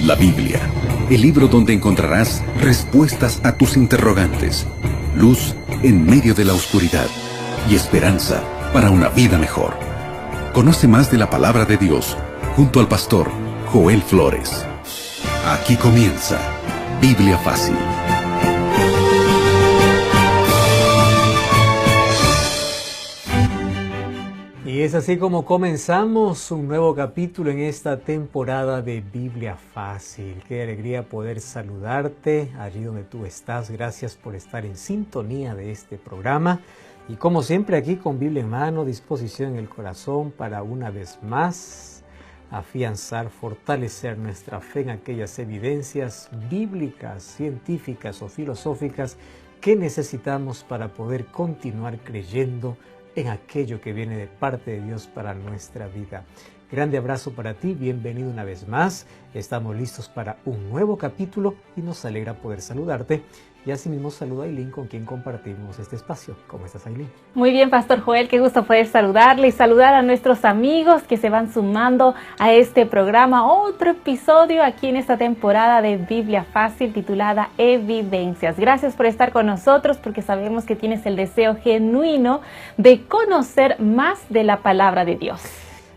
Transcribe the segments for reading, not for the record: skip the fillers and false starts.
La Biblia, el libro donde encontrarás respuestas a tus interrogantes, luz en medio de la oscuridad y esperanza para una vida mejor. Conoce más de la palabra de Dios junto al pastor Joel Flores. Aquí comienza Biblia Fácil. Y es así como comenzamos un nuevo capítulo en esta temporada de Biblia Fácil. Qué alegría poder saludarte allí donde tú estás. Gracias por estar en sintonía de este programa. Y como siempre aquí con Biblia en mano, disposición en el corazón para una vez más afianzar, fortalecer nuestra fe en aquellas evidencias bíblicas, científicas o filosóficas que necesitamos para poder continuar creyendo en aquello que viene de parte de Dios para nuestra vida. Grande abrazo para ti, bienvenido una vez más. Estamos listos para un nuevo capítulo y nos alegra poder saludarte. Y asimismo saludo a Aileen, con quien compartimos este espacio. ¿Cómo estás, Aileen? Muy bien, Pastor Joel, qué gusto poder saludarle y saludar a nuestros amigos que se van sumando a este programa. Otro episodio aquí en esta temporada de Biblia Fácil titulada Evidencias. Gracias por estar con nosotros porque sabemos que tienes el deseo genuino de conocer más de la palabra de Dios.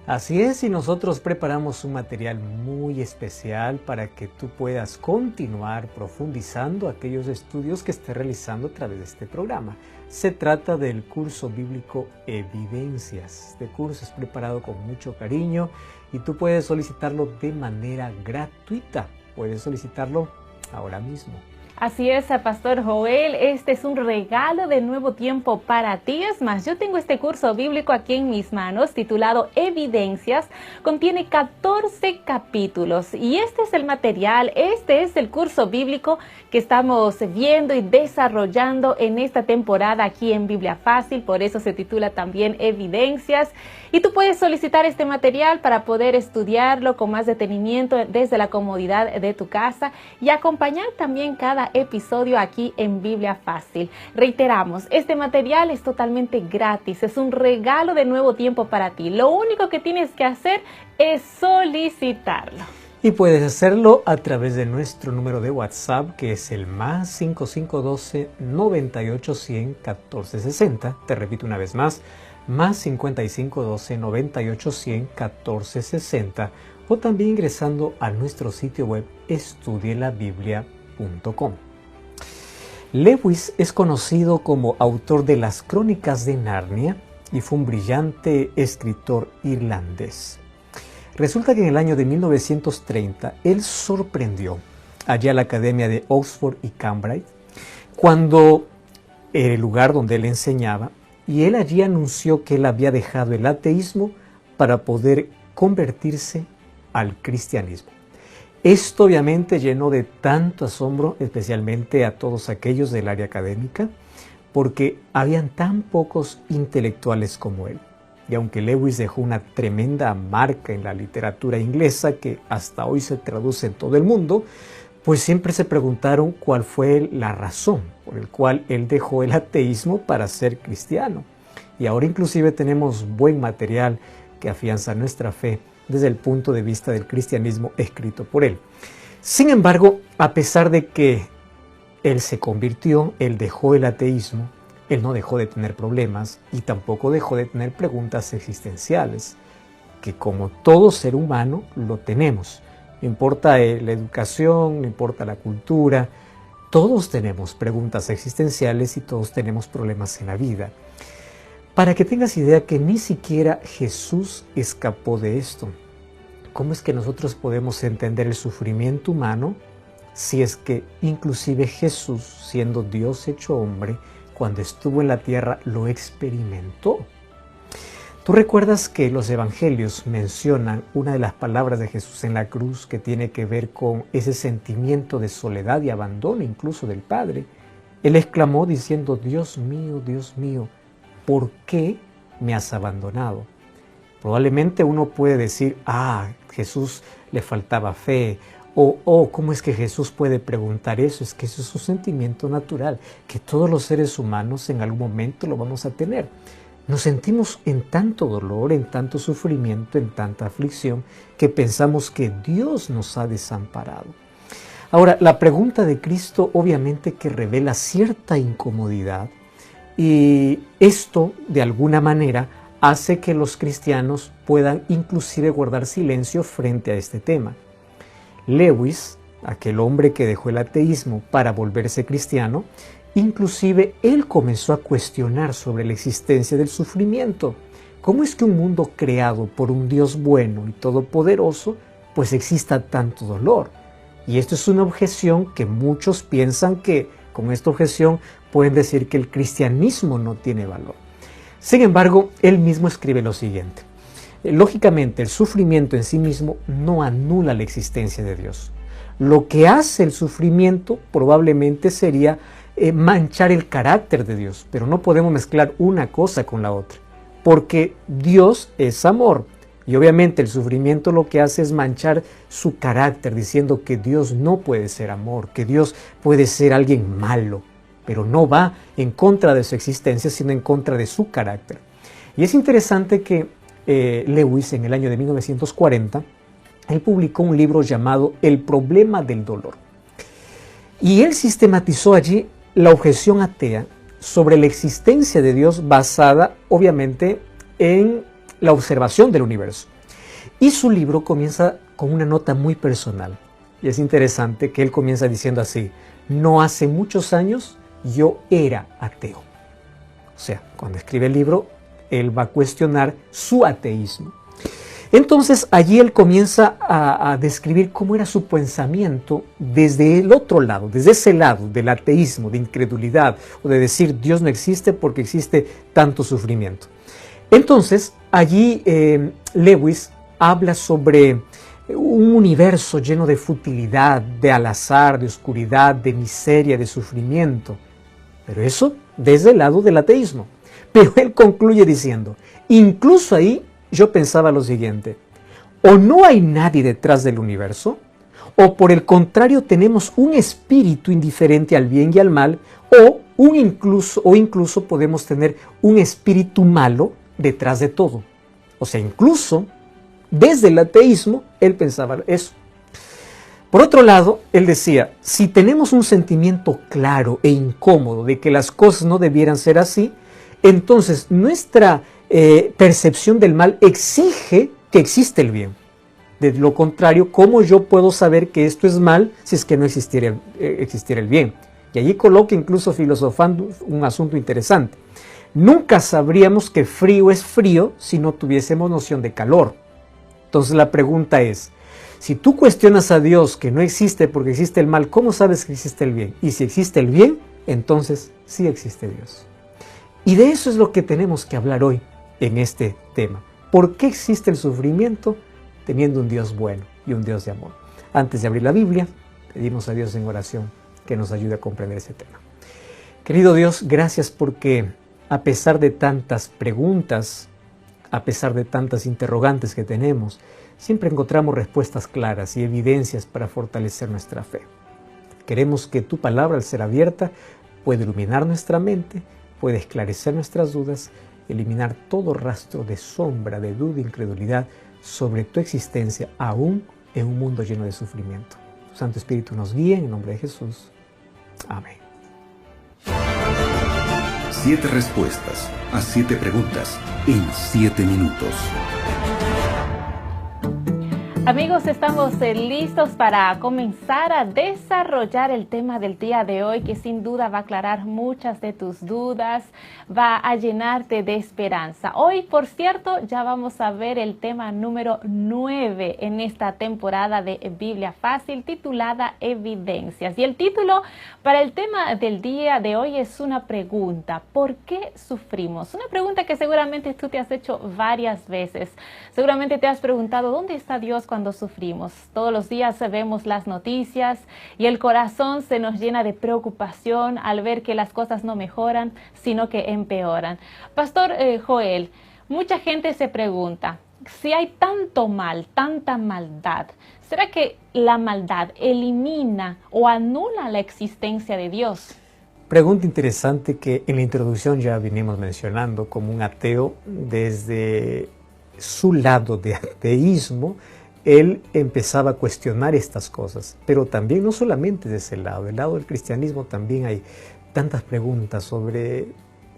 Así es, y nosotros preparamos un material muy especial para que tú puedas continuar profundizando aquellos estudios que estés realizando a través de este programa. Se trata del curso bíblico Evidencias. Este curso es preparado con mucho cariño y tú puedes solicitarlo de manera gratuita. Puedes solicitarlo ahora mismo. Así es, Pastor Joel, este es un regalo de nuevo tiempo para ti. Es más, yo tengo este curso bíblico aquí en mis manos titulado Evidencias. Contiene 14 capítulos y este es el material, este es el curso bíblico que estamos viendo y desarrollando en esta temporada aquí en Biblia Fácil. Por eso se titula también Evidencias. Y tú puedes solicitar este material para poder estudiarlo con más detenimiento desde la comodidad de tu casa y acompañar también cada episodio aquí en Biblia Fácil. Reiteramos, este material es totalmente gratis, es un regalo de nuevo tiempo para ti. Lo único que tienes que hacer es solicitarlo. Y puedes hacerlo a través de nuestro número de WhatsApp, que es el más 5512 98 100 14 60. Te repito una vez más, más 5512 98 100 14 60, o también ingresando a nuestro sitio web estudielabiblia.com. Lewis es conocido como autor de las Crónicas de Narnia y fue un brillante escritor irlandés. Resulta que en el año de 1930 él sorprendió allá a la Academia de Oxford y Cambridge, cuando el lugar donde él enseñaba, y él allí anunció que él había dejado el ateísmo para poder convertirse al cristianismo. Esto obviamente llenó de tanto asombro, especialmente a todos aquellos del área académica, porque habían tan pocos intelectuales como él. Y aunque Lewis dejó una tremenda marca en la literatura inglesa, que hasta hoy se traduce en todo el mundo, pues siempre se preguntaron cuál fue la razón por la cual él dejó el ateísmo para ser cristiano. Y ahora inclusive tenemos buen material que afianza nuestra fe desde el punto de vista del cristianismo escrito por él. Sin embargo, a pesar de que él se convirtió, él dejó el ateísmo, él no dejó de tener problemas y tampoco dejó de tener preguntas existenciales, que como todo ser humano lo tenemos. No importa la educación, no importa la cultura, todos tenemos preguntas existenciales y todos tenemos problemas en la vida. Para que tengas idea que ni siquiera Jesús escapó de esto. ¿Cómo es que nosotros podemos entender el sufrimiento humano si es que inclusive Jesús, siendo Dios hecho hombre, cuando estuvo en la tierra lo experimentó? ¿Tú recuerdas que los evangelios mencionan una de las palabras de Jesús en la cruz que tiene que ver con ese sentimiento de soledad y abandono incluso del Padre? Él exclamó diciendo: Dios mío, ¿por qué me has abandonado? Probablemente uno puede decir: Jesús le faltaba fe, o ¿cómo es que Jesús puede preguntar eso? Es que eso es un sentimiento natural, que todos los seres humanos en algún momento lo vamos a tener. Nos sentimos en tanto dolor, en tanto sufrimiento, en tanta aflicción, que pensamos que Dios nos ha desamparado. Ahora, la pregunta de Cristo obviamente que revela cierta incomodidad, y esto de alguna manera hace que los cristianos puedan inclusive guardar silencio frente a este tema. Lewis, aquel hombre que dejó el ateísmo para volverse cristiano, inclusive él comenzó a cuestionar sobre la existencia del sufrimiento. ¿Cómo es que un mundo creado por un Dios bueno y todopoderoso, pues exista tanto dolor? Y esto es una objeción que muchos piensan que con esta objeción pueden decir que el cristianismo no tiene valor. Sin embargo, él mismo escribe lo siguiente. Lógicamente, el sufrimiento en sí mismo no anula la existencia de Dios. Lo que hace el sufrimiento probablemente sería manchar el carácter de Dios, pero no podemos mezclar una cosa con la otra, porque Dios es amor, y obviamente el sufrimiento lo que hace es manchar su carácter, diciendo que Dios no puede ser amor, que Dios puede ser alguien malo, pero no va en contra de su existencia, sino en contra de su carácter. Y es interesante que Lewis, en el año de 1940, él publicó un libro llamado El problema del dolor, y él sistematizó allí la objeción atea sobre la existencia de Dios basada, obviamente, en la observación del universo. Y su libro comienza con una nota muy personal. Y es interesante que él comienza diciendo así: no hace muchos años yo era ateo. O sea, cuando escribe el libro, él va a cuestionar su ateísmo. Entonces allí él comienza a describir cómo era su pensamiento desde el otro lado, desde ese lado del ateísmo, de incredulidad, o de decir Dios no existe porque existe tanto sufrimiento. Entonces allí Lewis habla sobre un universo lleno de futilidad, de al azar, de oscuridad, de miseria, de sufrimiento. Pero eso desde el lado del ateísmo. Pero él concluye diciendo, incluso ahí yo pensaba lo siguiente: o no hay nadie detrás del universo, o por el contrario tenemos un espíritu indiferente al bien y al mal, o incluso podemos tener un espíritu malo detrás de todo. O sea, incluso desde el ateísmo él pensaba eso. Por otro lado, él decía, si tenemos un sentimiento claro e incómodo de que las cosas no debieran ser así, entonces nuestra percepción del mal exige que existe el bien. De lo contrario, ¿cómo yo puedo saber que esto es mal si es que no existiera el bien? Y allí coloca, incluso filosofando, un asunto interesante. Nunca sabríamos que frío es frío si no tuviésemos noción de calor. Entonces la pregunta es, si tú cuestionas a Dios que no existe porque existe el mal, ¿cómo sabes que existe el bien? Y si existe el bien, entonces sí existe Dios. Y de eso es lo que tenemos que hablar hoy en este tema. ¿Por qué existe el sufrimiento teniendo un Dios bueno y un Dios de amor? Antes de abrir la Biblia, pedimos a Dios en oración que nos ayude a comprender ese tema. Querido Dios, gracias porque a pesar de tantas preguntas, a pesar de tantas interrogantes que tenemos, siempre encontramos respuestas claras y evidencias para fortalecer nuestra fe. Queremos que tu palabra, al ser abierta, pueda iluminar nuestra mente, puede esclarecer nuestras dudas, eliminar todo rastro de sombra, de duda e incredulidad sobre tu existencia, aún en un mundo lleno de sufrimiento. Tu Santo Espíritu nos guíe en el nombre de Jesús. Amén. 7 respuestas a 7 preguntas en 7 minutos. Amigos, estamos listos para comenzar a desarrollar el tema del día de hoy, que sin duda va a aclarar muchas de tus dudas, va a llenarte de esperanza. Hoy, por cierto, ya vamos a ver el tema número 9 en esta temporada de Biblia Fácil, titulada Evidencias. Y el título para el tema del día de hoy es una pregunta: ¿por qué sufrimos? Una pregunta que seguramente tú te has hecho varias veces. Seguramente te has preguntado, ¿dónde está Dios cuando sufrimos? Todos los días vemos las noticias y el corazón se nos llena de preocupación al ver que las cosas no mejoran, sino que empeoran. Pastor Joel, mucha gente se pregunta, si hay tanto mal, tanta maldad, ¿será que la maldad elimina o anula la existencia de Dios? Pregunta interesante que en la introducción ya venimos mencionando. Como un ateo, desde su lado de ateísmo, él empezaba a cuestionar estas cosas. Pero también no solamente de ese lado, del lado del cristianismo también hay tantas preguntas sobre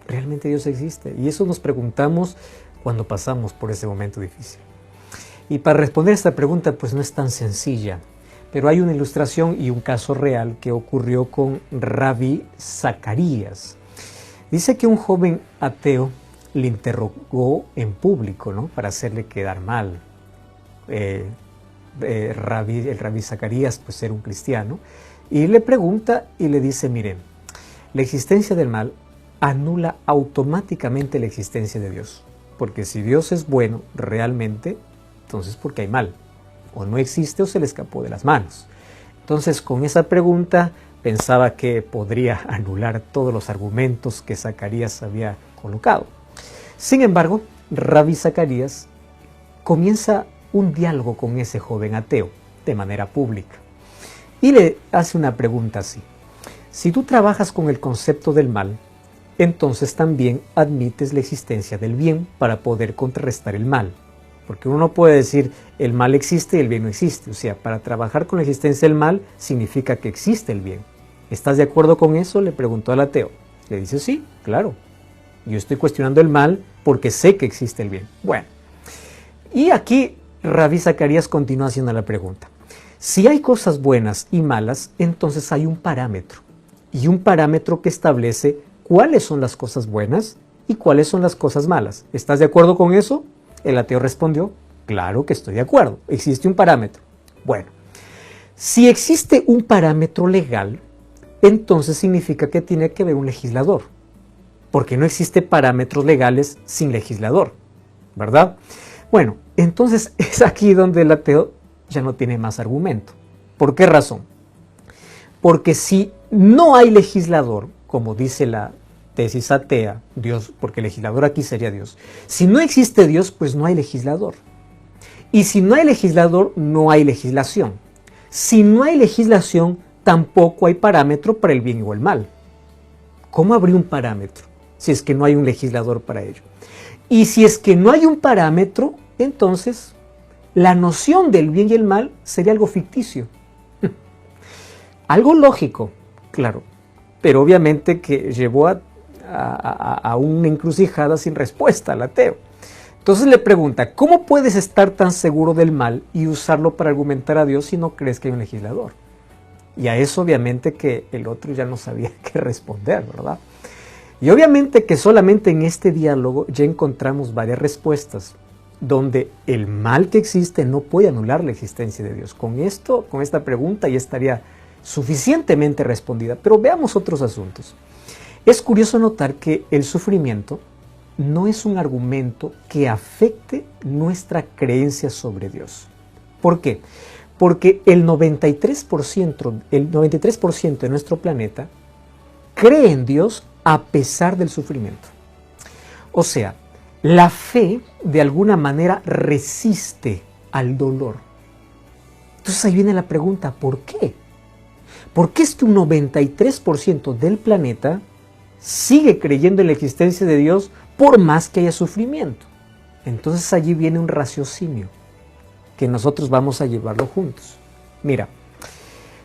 ¿realmente Dios existe? Y eso nos preguntamos cuando pasamos por ese momento difícil. Y para responder a esta pregunta, pues no es tan sencilla. Pero hay una ilustración y un caso real que ocurrió con Rabbi Zacarías. Dice que un joven ateo le interrogó en público, ¿no?, para hacerle quedar mal. El Rabbi Zacarías, pues era un cristiano, y le pregunta y le dice, miren, la existencia del mal anula automáticamente la existencia de Dios. Porque si Dios es bueno realmente, entonces ¿por qué hay mal? O no existe o se le escapó de las manos. Entonces, con esa pregunta pensaba que podría anular todos los argumentos que Zacarías había colocado. Sin embargo, Rabbi Zacarías comienza un diálogo con ese joven ateo de manera pública y le hace una pregunta así: si tú trabajas con el concepto del mal, entonces también admites la existencia del bien para poder contrarrestar el mal. Porque uno no puede decir el mal existe y el bien no existe. O sea, para trabajar con la existencia del mal significa que existe el bien. ¿Estás de acuerdo con eso?, le preguntó al ateo. Le dice, sí, claro. Yo estoy cuestionando el mal porque sé que existe el bien. Bueno, y aquí Rabbi Zacarías continúa haciendo la pregunta. Si hay cosas buenas y malas, entonces hay un parámetro. Y un parámetro que establece cuáles son las cosas buenas y cuáles son las cosas malas. ¿Estás de acuerdo con eso? El ateo respondió, claro que estoy de acuerdo, existe un parámetro. Bueno, si existe un parámetro legal, entonces significa que tiene que haber un legislador, porque no existe parámetros legales sin legislador, ¿verdad? Bueno, entonces es aquí donde el ateo ya no tiene más argumento. ¿Por qué razón? Porque si no hay legislador, como dice la tesis atea, Dios, porque el legislador aquí sería Dios. Si no existe Dios, pues no hay legislador. Y si no hay legislador, no hay legislación. Si no hay legislación, tampoco hay parámetro para el bien o el mal. ¿Cómo habría un parámetro si es que no hay un legislador para ello? Y si es que no hay un parámetro, entonces la noción del bien y el mal sería algo ficticio. Algo lógico, claro, pero obviamente que llevó a una encrucijada sin respuesta al ateo. Entonces le pregunta, ¿cómo puedes estar tan seguro del mal y usarlo para argumentar a Dios si no crees que hay un legislador? Y a eso obviamente que el otro ya no sabía qué responder, ¿verdad? Y obviamente que solamente en este diálogo ya encontramos varias respuestas, donde el mal que existe no puede anular la existencia de Dios. Con esta pregunta ya estaría suficientemente respondida, pero veamos otros asuntos. Es curioso notar que el sufrimiento no es un argumento que afecte nuestra creencia sobre Dios. ¿Por qué? Porque el 93% de nuestro planeta cree en Dios a pesar del sufrimiento. O sea, la fe de alguna manera resiste al dolor. Entonces ahí viene la pregunta, ¿por qué? ¿Por qué es que un 93% del planeta sigue creyendo en la existencia de Dios por más que haya sufrimiento? Entonces allí viene un raciocinio que nosotros vamos a llevarlo juntos. Mira,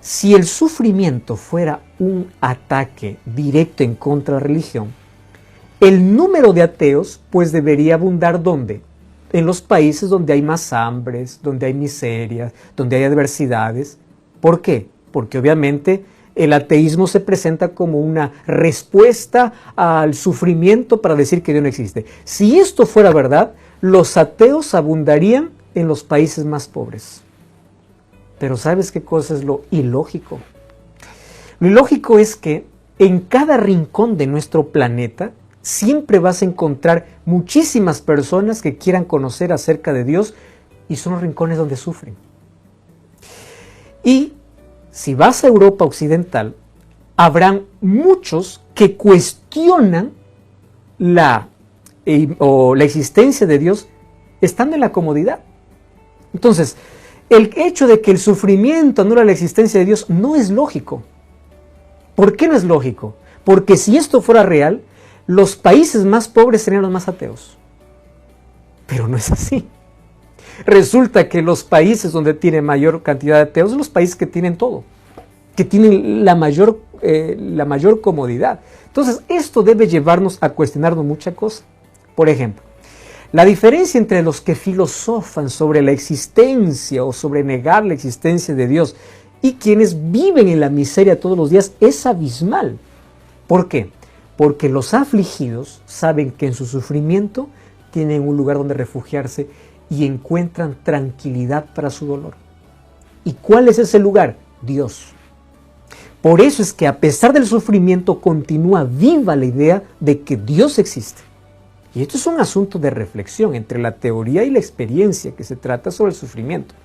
si el sufrimiento fuera un ataque directo en contra de la religión, el número de ateos pues debería abundar ¿dónde? En los países donde hay más hambres, donde hay miserias, donde hay adversidades. ¿Por qué? Porque obviamente el ateísmo se presenta como una respuesta al sufrimiento para decir que Dios no existe. Si esto fuera verdad, los ateos abundarían en los países más pobres. Pero ¿sabes qué cosa es lo ilógico? Lo ilógico es que en cada rincón de nuestro planeta siempre vas a encontrar muchísimas personas que quieran conocer acerca de Dios y son los rincones donde sufren. Y si vas a Europa Occidental, habrán muchos que cuestionan la existencia de Dios estando en la comodidad. Entonces, el hecho de que el sufrimiento anula la existencia de Dios no es lógico. ¿Por qué no es lógico? Porque si esto fuera real, los países más pobres serían los más ateos. Pero no es así. Resulta que los países donde tienen mayor cantidad de ateos son los países que tienen todo, que tienen la mayor comodidad. Entonces, esto debe llevarnos a cuestionarnos muchas cosas. Por ejemplo, la diferencia entre los que filosofan sobre la existencia o sobre negar la existencia de Dios y quienes viven en la miseria todos los días es abismal. ¿Por qué? Porque los afligidos saben que en su sufrimiento tienen un lugar donde refugiarse y encuentran tranquilidad para su dolor. ¿Y cuál es ese lugar? Dios. Por eso es que a pesar del sufrimiento continúa viva la idea de que Dios existe. Y esto es un asunto de reflexión entre la teoría y la experiencia que se trata sobre el sufrimiento.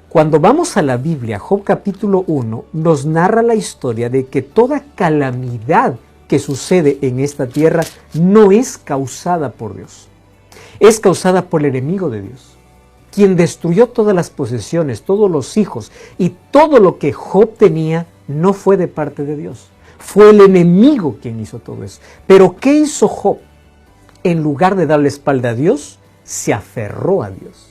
Cuando vamos a la Biblia, Job capítulo 1 nos narra la historia de que toda calamidad que sucede en esta tierra no es causada por Dios. Es causada por el enemigo de Dios, quien destruyó todas las posesiones, todos los hijos y todo lo que Job tenía no fue de parte de Dios. Fue el enemigo quien hizo todo eso. Pero ¿qué hizo Job? En lugar de darle espalda a Dios, se aferró a Dios.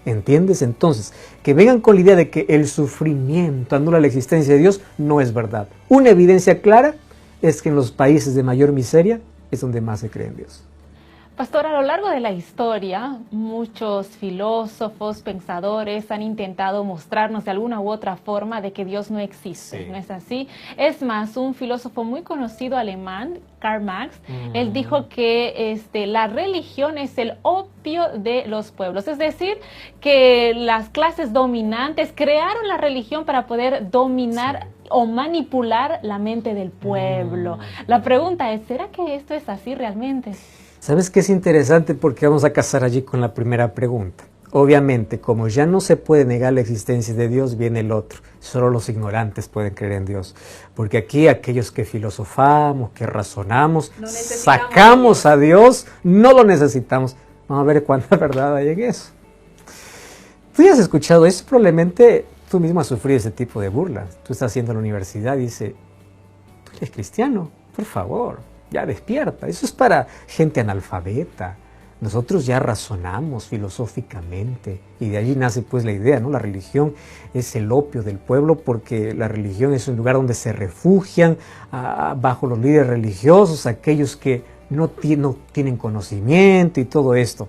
¿Entiendes? Entonces, que vengan con la idea de que el sufrimiento anula la existencia de Dios, no es verdad. Una evidencia clara es que en los países de mayor miseria es donde más se cree en Dios. Pastor, a lo largo de la historia, muchos filósofos, pensadores han intentado mostrarnos de alguna u otra forma de que Dios no existe, ¿no es así? Es más, un filósofo muy conocido alemán, Karl Marx, él dijo que la religión es el opio de los pueblos, es decir, que las clases dominantes crearon la religión para poder dominar o manipular la mente del pueblo. La pregunta es, ¿será que esto es así realmente? ¿Sabes qué es interesante? Porque vamos a casar allí con la primera pregunta. Obviamente, como ya no se puede negar la existencia de Dios, viene el otro. Solo los ignorantes pueden creer en Dios. Porque aquí aquellos que filosofamos, que razonamos, sacamos a Dios, no lo necesitamos. Vamos a ver cuánta verdad hay en eso. Tú ya has escuchado eso, probablemente tú mismo has sufrido ese tipo de burlas. Tú estás haciendo la universidad y dices, tú eres cristiano, por favor. Ya despierta, eso es para gente analfabeta. Nosotros ya razonamos filosóficamente y de allí nace pues la idea, ¿no? La religión es el opio del pueblo porque la religión es un lugar donde se refugian bajo los líderes religiosos, aquellos que no tienen conocimiento y todo esto.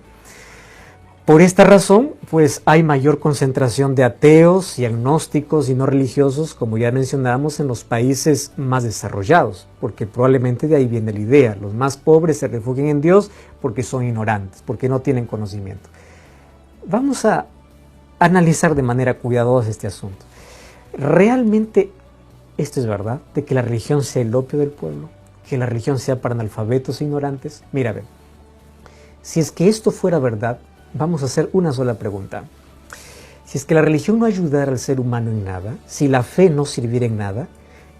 Por esta razón, pues hay mayor concentración de ateos y agnósticos y no religiosos, como ya mencionábamos, en los países más desarrollados, porque probablemente de ahí viene la idea. Los más pobres se refugian en Dios porque son ignorantes, porque no tienen conocimiento. Vamos a analizar de manera cuidadosa este asunto. ¿Realmente esto es verdad? ¿De que la religión sea el opio del pueblo? ¿Que la religión sea para analfabetos e ignorantes? Mira, ven, si es que esto fuera verdad, vamos a hacer una sola pregunta. Si es que la religión no ayudara al ser humano en nada, si la fe no sirviera en nada,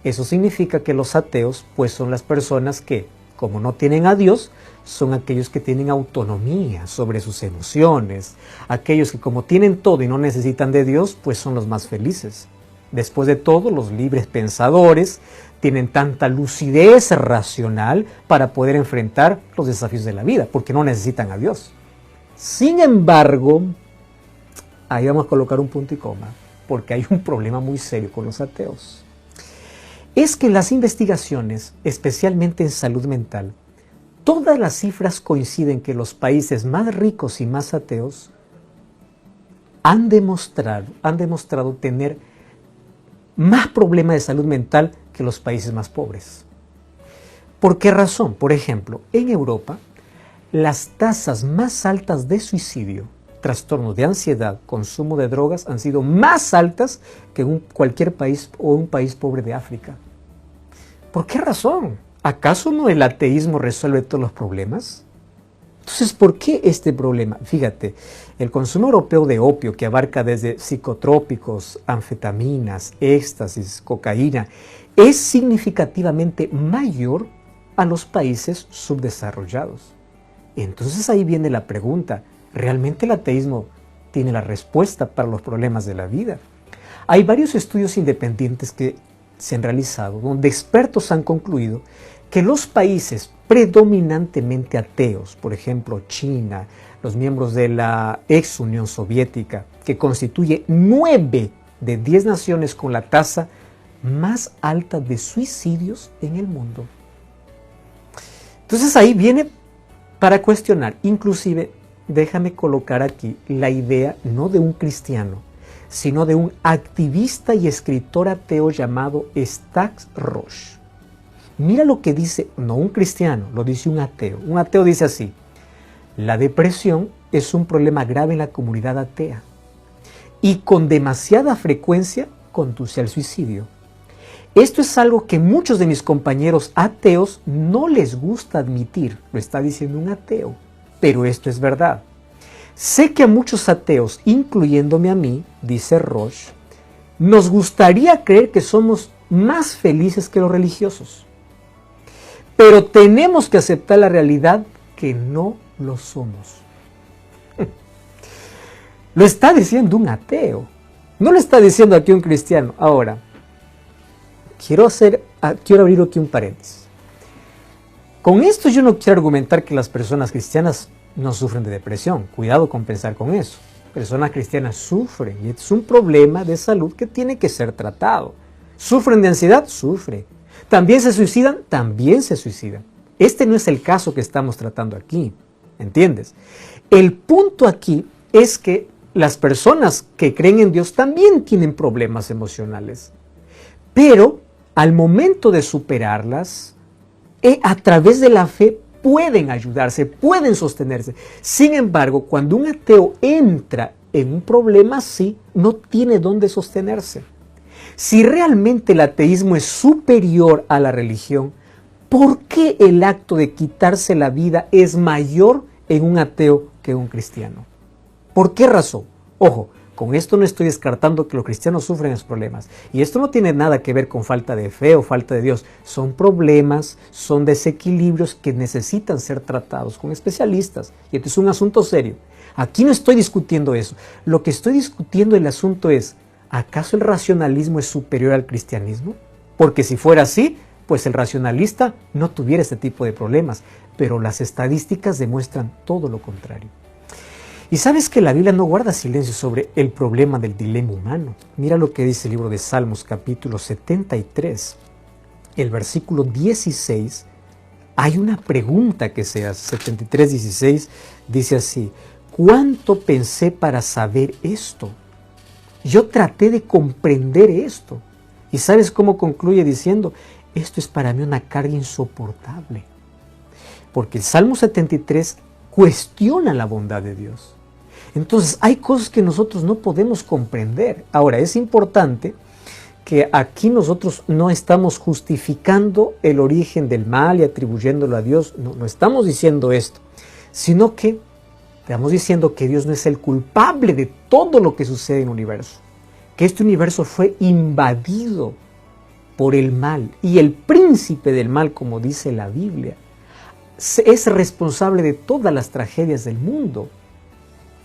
eso significa que los ateos pues son las personas que, como no tienen a Dios, son aquellos que tienen autonomía sobre sus emociones, aquellos que como tienen todo y no necesitan de Dios, pues son los más felices. Después de todo, los libres pensadores tienen tanta lucidez racional para poder enfrentar los desafíos de la vida, porque no necesitan a Dios. Sin embargo, ahí vamos a colocar un punto y coma, porque hay un problema muy serio con los ateos. Es que en las investigaciones, especialmente en salud mental, todas las cifras coinciden que los países más ricos y más ateos han demostrado tener más problemas de salud mental que los países más pobres. ¿Por qué razón? Por ejemplo, en Europa, las tasas más altas de suicidio, trastornos de ansiedad, consumo de drogas han sido más altas que en cualquier país o un país pobre de África. ¿Por qué razón? ¿Acaso no el ateísmo resuelve todos los problemas? Entonces, ¿por qué este problema? Fíjate, el consumo europeo de opio, que abarca desde psicotrópicos, anfetaminas, éxtasis, cocaína, es significativamente mayor a los países subdesarrollados. Entonces ahí viene la pregunta, ¿realmente el ateísmo tiene la respuesta para los problemas de la vida? Hay varios estudios independientes que se han realizado, donde expertos han concluido que los países predominantemente ateos, por ejemplo China, los miembros de la ex Unión Soviética, que constituye 9 de 10 naciones con la tasa más alta de suicidios en el mundo. Entonces ahí viene para cuestionar, inclusive déjame colocar aquí la idea no de un cristiano, sino de un activista y escritor ateo llamado Stax Roche. Mira lo que dice, no un cristiano, lo dice un ateo. Un ateo dice así: la depresión es un problema grave en la comunidad atea y con demasiada frecuencia conduce al suicidio. Esto es algo que muchos de mis compañeros ateos no les gusta admitir, lo está diciendo un ateo, pero esto es verdad. Sé que a muchos ateos, incluyéndome a mí, dice Roche, nos gustaría creer que somos más felices que los religiosos, pero tenemos que aceptar la realidad que no lo somos. Lo está diciendo un ateo, no lo está diciendo aquí un cristiano. Ahora, quiero abrir aquí un paréntesis. Con esto yo no quiero argumentar que las personas cristianas no sufren de depresión. Cuidado con pensar con eso. Personas cristianas sufren y es un problema de salud que tiene que ser tratado. ¿Sufren de ansiedad? Sufren. ¿También se suicidan? También se suicidan. Este no es el caso que estamos tratando aquí. ¿Entiendes? El punto aquí es que las personas que creen en Dios también tienen problemas emocionales. Pero al momento de superarlas, a través de la fe pueden ayudarse, pueden sostenerse. Sin embargo, cuando un ateo entra en un problema así, no tiene dónde sostenerse. Si realmente el ateísmo es superior a la religión, ¿por qué el acto de quitarse la vida es mayor en un ateo que en un cristiano? ¿Por qué razón? Ojo, con esto no estoy descartando que los cristianos sufren esos problemas. Y esto no tiene nada que ver con falta de fe o falta de Dios. Son problemas, son desequilibrios que necesitan ser tratados con especialistas. Y esto es un asunto serio. Aquí no estoy discutiendo eso. Lo que estoy discutiendo el asunto es, ¿acaso el racionalismo es superior al cristianismo? Porque si fuera así, pues el racionalista no tuviera este tipo de problemas. Pero las estadísticas demuestran todo lo contrario. Y sabes que la Biblia no guarda silencio sobre el problema del dilema humano. Mira lo que dice el libro de Salmos, capítulo 73, el versículo 16. Hay una pregunta que se hace. 73, 16 dice así: ¿cuánto pensé para saber esto? Yo traté de comprender esto. ¿Y sabes cómo concluye diciendo? Esto es para mí una carga insoportable. Porque el Salmo 73 cuestiona la bondad de Dios. Entonces hay cosas que nosotros no podemos comprender. Ahora, es importante que aquí nosotros no estamos justificando el origen del mal y atribuyéndolo a Dios. No estamos diciendo esto, sino que estamos diciendo que Dios no es el culpable de todo lo que sucede en el universo. Que este universo fue invadido por el mal. Y el príncipe del mal, como dice la Biblia, es responsable de todas las tragedias del mundo.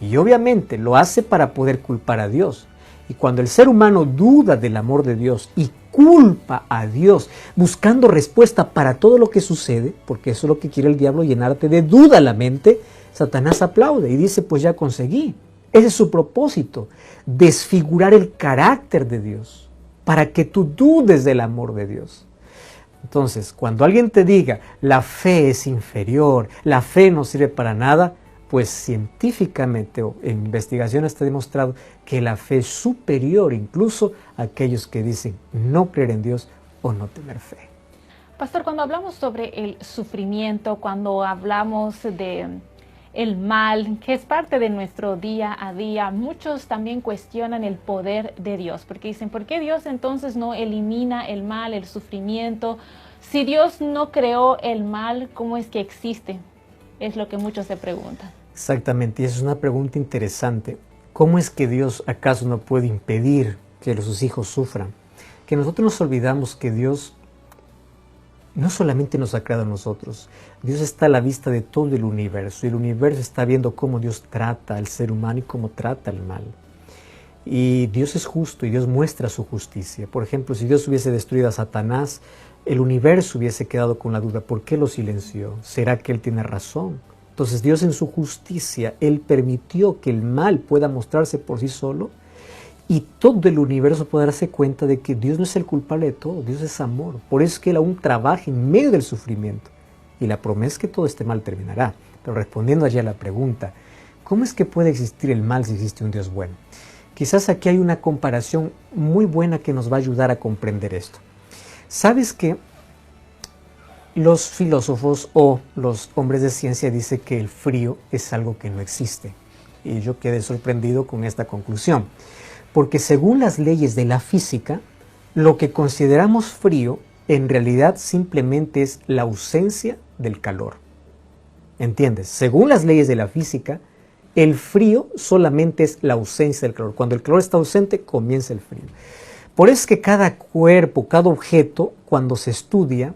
Y obviamente lo hace para poder culpar a Dios. Y cuando el ser humano duda del amor de Dios y culpa a Dios buscando respuesta para todo lo que sucede, porque eso es lo que quiere el diablo, llenarte de duda la mente, Satanás aplaude y dice, pues ya conseguí. Ese es su propósito, desfigurar el carácter de Dios, para que tú dudes del amor de Dios. Entonces, cuando alguien te diga, la fe es inferior, la fe no sirve para nada, pues científicamente o en investigación está demostrado que la fe es superior incluso a aquellos que dicen no creer en Dios o no tener fe. Pastor, cuando hablamos sobre el sufrimiento, cuando hablamos de el mal, que es parte de nuestro día a día, muchos también cuestionan el poder de Dios, porque dicen, ¿por qué Dios entonces no elimina el mal, el sufrimiento? Si Dios no creó el mal, ¿cómo es que existe? Es lo que muchos se preguntan. Exactamente, y esa es una pregunta interesante. ¿Cómo es que Dios acaso no puede impedir que sus hijos sufran? Que nosotros nos olvidamos que Dios no solamente nos ha creado a nosotros, Dios está a la vista de todo el universo, y el universo está viendo cómo Dios trata al ser humano y cómo trata el mal. Y Dios es justo y Dios muestra su justicia. Por ejemplo, si Dios hubiese destruido a Satanás, el universo hubiese quedado con la duda, ¿por qué lo silenció? ¿Será que Él tiene razón? Entonces Dios en su justicia, Él permitió que el mal pueda mostrarse por sí solo y todo el universo pueda darse cuenta de que Dios no es el culpable de todo, Dios es amor. Por eso es que Él aún trabaja en medio del sufrimiento. Y la promesa es que todo este mal terminará. Pero respondiendo allá a la pregunta, ¿cómo es que puede existir el mal si existe un Dios bueno? Quizás aquí hay una comparación muy buena que nos va a ayudar a comprender esto. ¿Sabes que los filósofos o los hombres de ciencia dicen que el frío es algo que no existe? Y yo quedé sorprendido con esta conclusión. Porque según las leyes de la física, lo que consideramos frío en realidad simplemente es la ausencia del calor. ¿Entiendes? Según las leyes de la física, el frío solamente es la ausencia del calor. Cuando el calor está ausente, comienza el frío. Por eso es que cada cuerpo, cada objeto, cuando se estudia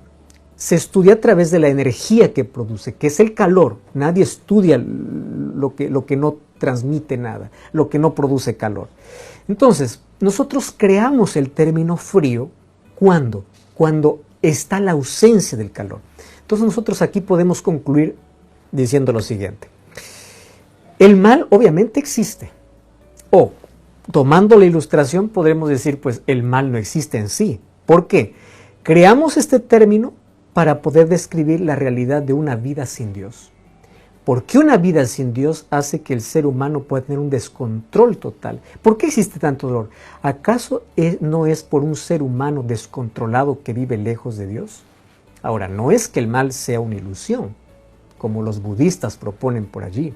a través de la energía que produce, que es el calor. Nadie estudia lo que no transmite nada, lo que no produce calor. Entonces, nosotros creamos el término frío cuando está la ausencia del calor. Entonces nosotros aquí podemos concluir diciendo lo siguiente. El mal obviamente existe. O, tomando la ilustración, podremos decir, pues el mal no existe en sí. ¿Por qué? Creamos este término para poder describir la realidad de una vida sin Dios. ¿Por qué una vida sin Dios hace que el ser humano pueda tener un descontrol total? ¿Por qué existe tanto dolor? ¿Acaso no es por un ser humano descontrolado que vive lejos de Dios? Ahora, no es que el mal sea una ilusión, como los budistas proponen por allí.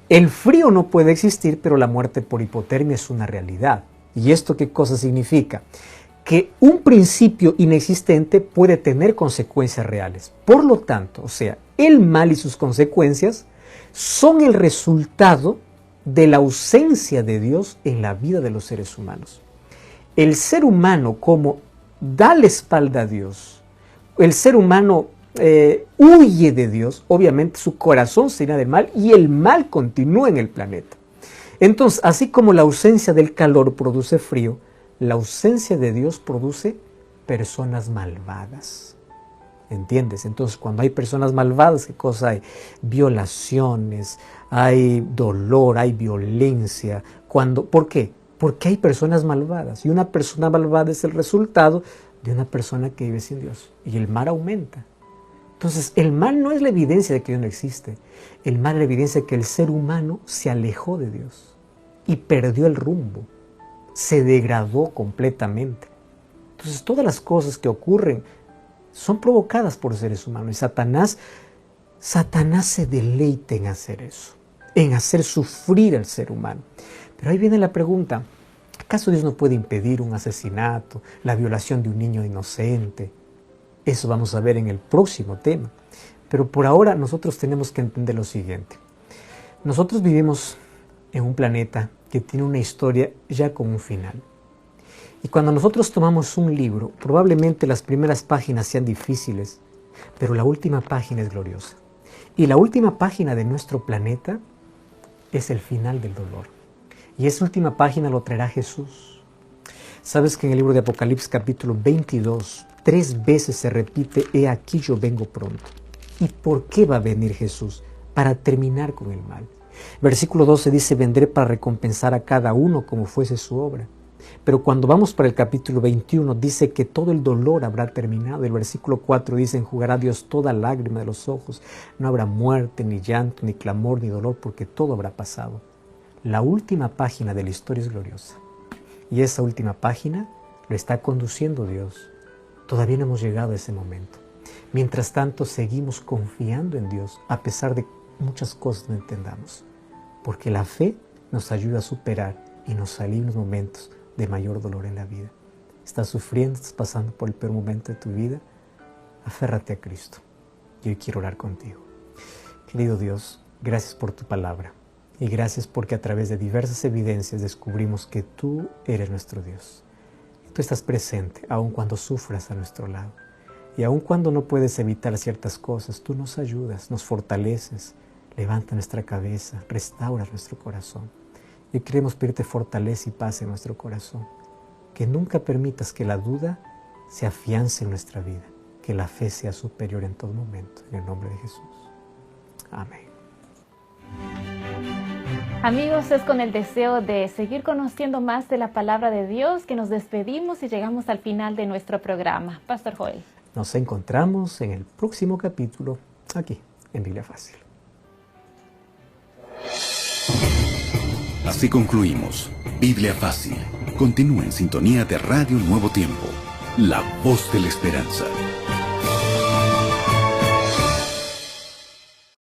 El frío no puede existir, pero la muerte por hipotermia es una realidad. ¿Y esto qué cosa significa? Que un principio inexistente puede tener consecuencias reales. Por lo tanto, o sea, el mal y sus consecuencias son el resultado de la ausencia de Dios en la vida de los seres humanos. El ser humano, como da la espalda a Dios, el ser humano huye de Dios, obviamente su corazón se llena de mal y el mal continúa en el planeta. Entonces, así como la ausencia del calor produce frío, la ausencia de Dios produce personas malvadas. ¿Entiendes? Entonces, cuando hay personas malvadas, ¿qué cosa hay? Violaciones, hay dolor, hay violencia. ¿Por qué? Porque hay personas malvadas. Y una persona malvada es el resultado de una persona que vive sin Dios. Y el mal aumenta. Entonces, el mal no es la evidencia de que Dios no existe. El mal es la evidencia de que el ser humano se alejó de Dios y perdió el rumbo. Se degradó completamente. Entonces, todas las cosas que ocurren son provocadas por seres humanos. Y Satanás se deleita en hacer eso, en hacer sufrir al ser humano. Pero ahí viene la pregunta, ¿acaso Dios no puede impedir un asesinato, la violación de un niño inocente? Eso vamos a ver en el próximo tema. Pero por ahora nosotros tenemos que entender lo siguiente. Nosotros vivimos en un planeta que tiene una historia ya con un final. Y cuando nosotros tomamos un libro, probablemente las primeras páginas sean difíciles, pero la última página es gloriosa. Y la última página de nuestro planeta es el final del dolor. Y esa última página lo traerá Jesús. ¿Sabes que en el libro de Apocalipsis capítulo 22, 3 veces se repite, he aquí yo vengo pronto? ¿Y por qué va a venir Jesús? Para terminar con el mal. Versículo 12 dice, vendré para recompensar a cada uno como fuese su obra. Pero cuando vamos para el capítulo 21 dice que todo el dolor habrá terminado. El versículo 4 dice, enjugará Dios toda lágrima de los ojos. No habrá muerte, ni llanto, ni clamor, ni dolor, porque todo habrá pasado. La última página de la historia es gloriosa. Y esa última página lo está conduciendo Dios. Todavía no hemos llegado a ese momento. Mientras tanto, seguimos confiando en Dios, a pesar de muchas cosas que no entendamos. Porque la fe nos ayuda a superar y nos alivia en los momentos de mayor dolor en la vida. ¿Estás sufriendo? ¿Estás pasando por el peor momento de tu vida? Aférrate a Cristo. Y hoy quiero orar contigo. Querido Dios, gracias por tu palabra. Y gracias porque a través de diversas evidencias descubrimos que tú eres nuestro Dios. Tú estás presente, aun cuando sufras a nuestro lado. Y aun cuando no puedes evitar ciertas cosas, tú nos ayudas, nos fortaleces, levanta nuestra cabeza, restauras nuestro corazón. Y queremos pedirte fortaleza y paz en nuestro corazón. Que nunca permitas que la duda se afiance en nuestra vida. Que la fe sea superior en todo momento. En el nombre de Jesús. Amén. Amigos, es con el deseo de seguir conociendo más de la palabra de Dios que nos despedimos y llegamos al final de nuestro programa. Pastor Joel. Nos encontramos en el próximo capítulo, aquí, en Biblia Fácil. Así concluimos Biblia Fácil. Continúa en sintonía de Radio Nuevo Tiempo, la voz de la esperanza.